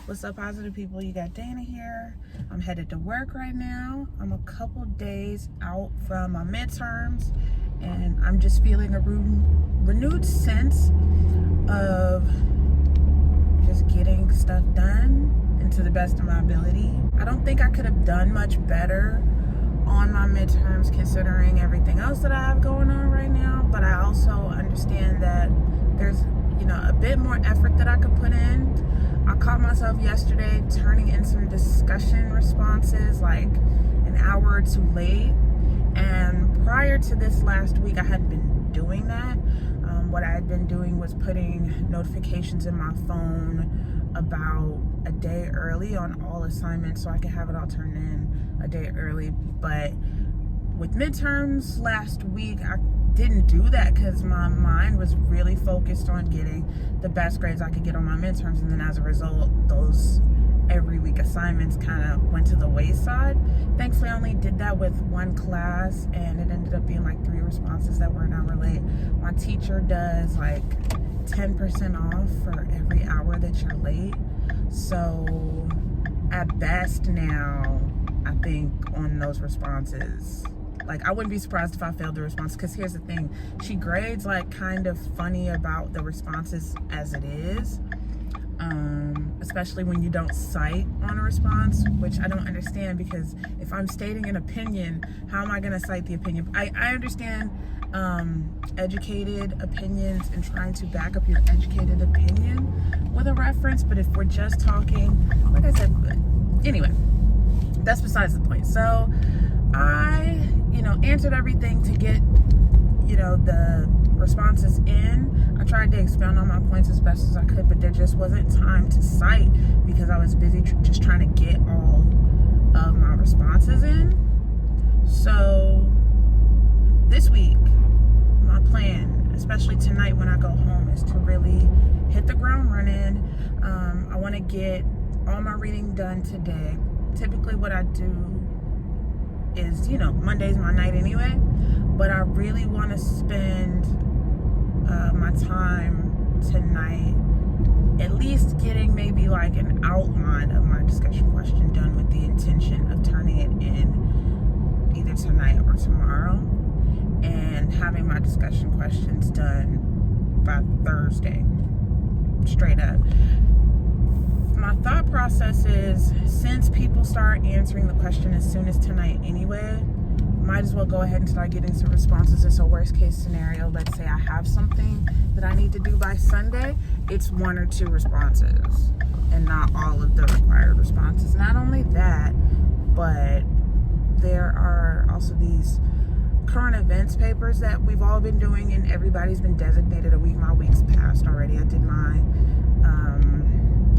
What's up, positive people? You got Dana here. I'm headed to work right now. I'm a couple days out from my midterms, and I'm just feeling a renewed sense of just getting stuff done and to the best of my ability. I don't think I could have done much better on my midterms considering everything else that I have going on right now, but I also understand that there's a bit more effort that I could put in. I caught myself yesterday turning in some discussion responses like an hour or two late, and prior to this last week I hadn't been doing that. What I had been doing was putting notifications in my phone about a day early on all assignments so I could have it all turned in a day early. But with midterms last week, I didn't do that because my mind was really focused on getting the best grades I could get on my midterms, and then as a result, those every week assignments kind of went to the wayside. Thankfully, I only did that with one class, and it ended up being like 3 responses that were an hour late. My teacher does like 10% off for every hour that you're late. So at best now, I think on those responses, like, I wouldn't be surprised if I failed the response, because here's the thing. She grades like kind of funny about the responses as it is. Especially when you don't cite on a response, which I don't understand, because if I'm stating an opinion, how am I going to cite the opinion? I understand educated opinions and trying to back up your educated opinion with a reference, but if we're just talking, like I said, anyway, that's besides the point. So I, answered everything to get, the responses in. I tried to expound on my points as best as I could, but there just wasn't time to cite because I was busy just trying to get all of my responses in. So this week, my plan, especially tonight when I go home, is to really hit the ground running. I want to get all my reading done today. Typically what I do is, Monday's my night anyway, but I really want to spend my time tonight at least getting maybe like an outline of my discussion question done with the intention of turning it in either tonight or tomorrow, and having my discussion questions done by Thursday, straight up. My thought process is, since people start answering the question as soon as tonight anyway, might as well go ahead and start getting some responses. And so worst case scenario, let's say I have something that I need to do by Sunday, it's 1 or 2 responses and not all of the required responses. Not only that, but there are also these current events papers that we've all been doing, and everybody's been designated a week. My week's passed already. I did my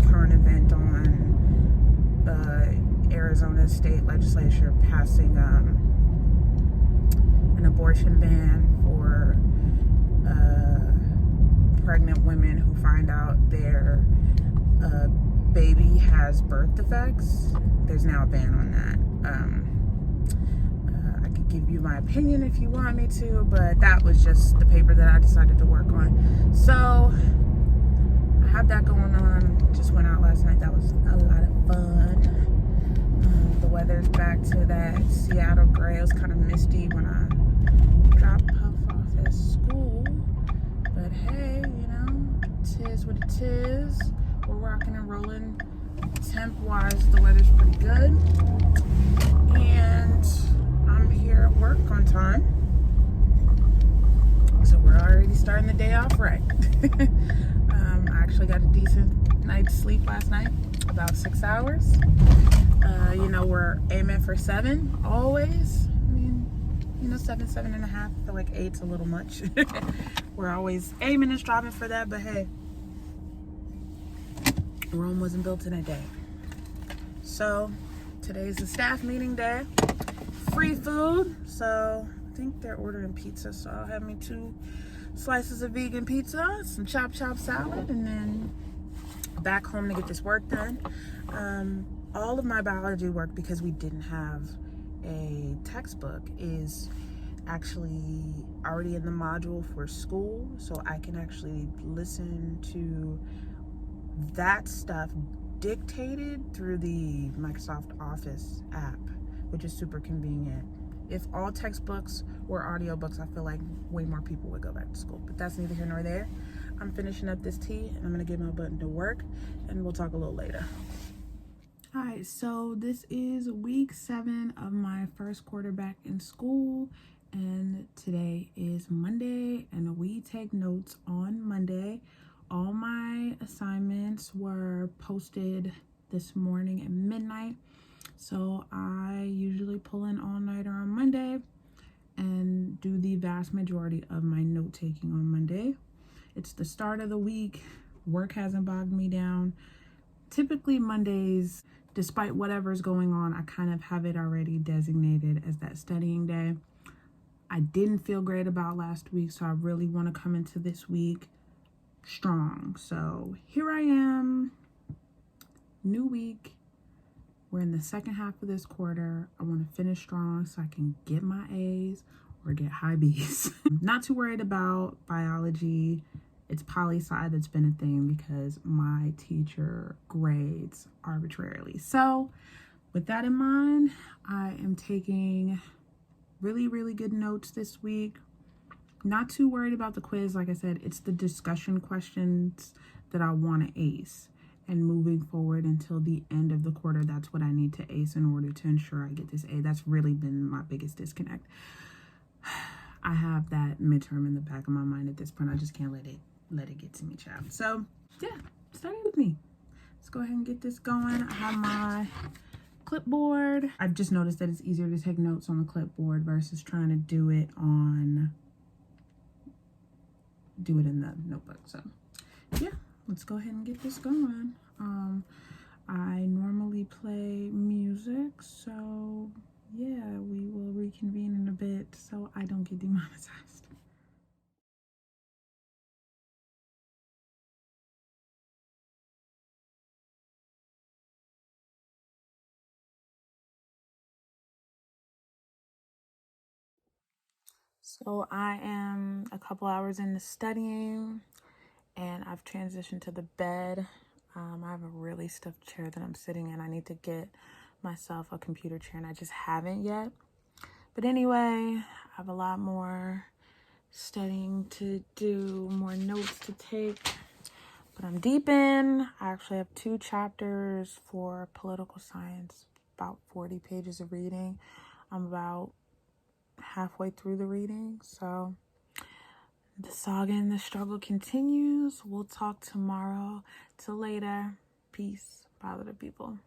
current event on Arizona state legislature passing an abortion ban for pregnant women who find out their baby has birth defects. There's now a ban on that. I could give you my opinion if you want me to, but that was just the paper that I decided to work on. So I have that going on. Just went out last night. That was a lot of fun. The weather's back to that Seattle gray. It was kind of misty when I dropped Puff off at school. But hey, tis what it is. We're rocking and rolling. Temp-wise, the weather's pretty good. And I'm here at work on time. So we're already starting the day off right. I actually got a decent night's sleep last night, about 6 hours. We're aiming for 7 always. I mean, 7, 7.5. I feel like 8's a little much. We're always aiming and striving for that, but hey, Rome wasn't built in a day. So today's the staff meeting day. Free food. So I think they're ordering pizza, so I'll have me 2 slices of vegan pizza, some chop salad, and then back home to get this work done. All of my biology work, because we didn't have a textbook, is actually already in the module for school, so I can actually listen to that stuff dictated through the Microsoft Office app, which is super convenient. If all textbooks were audiobooks, I feel like way more people would go back to school, but that's neither here nor there. I'm finishing up this tea and I'm gonna get my butt to work, and we'll talk a little later. All right, so this is week 7 of my first quarter back in school, and today is Monday, and we take notes on Monday. All my assignments were posted this morning at midnight, so I usually pull in all-nighter on Monday and do the vast majority of my note-taking on Monday. It's the start of the week. Work hasn't bogged me down. Typically Mondays, despite whatever's going on, I kind of have it already designated as that studying day. I didn't feel great about last week, so I really want to come into this week strong. So here I am, new week. We're in the second half of this quarter. I want to finish strong so I can get my A's or get high B's. Not too worried about biology. It's poli-sci that's been a thing because my teacher grades arbitrarily. So with that in mind, I am taking really, really good notes this week. Not too worried about the quiz. Like I said, it's the discussion questions that I want to ace. And moving forward until the end of the quarter, that's what I need to ace in order to ensure I get this A. That's really been my biggest disconnect. I have that midterm in the back of my mind at this point. I just can't let it get to me, child. So yeah, study with me. Let's go ahead and get this going. I have my clipboard. I've just noticed that it's easier to take notes on the clipboard versus trying to do it in the notebook. So yeah, let's go ahead and get this going. I normally play music, so yeah, we will reconvene in a bit so I don't get demonetized. So I am a couple hours into studying and I've transitioned to the bed. I have a really stuffed chair that I'm sitting in. I need to get myself a computer chair and I just haven't yet. But anyway, I have a lot more studying to do, more notes to take. But I'm deep in. I actually have 2 chapters for political science, about 40 pages of reading. I'm about halfway through the reading, so the saga and the struggle continues. We'll talk tomorrow. Till later. Peace. Bye, little people.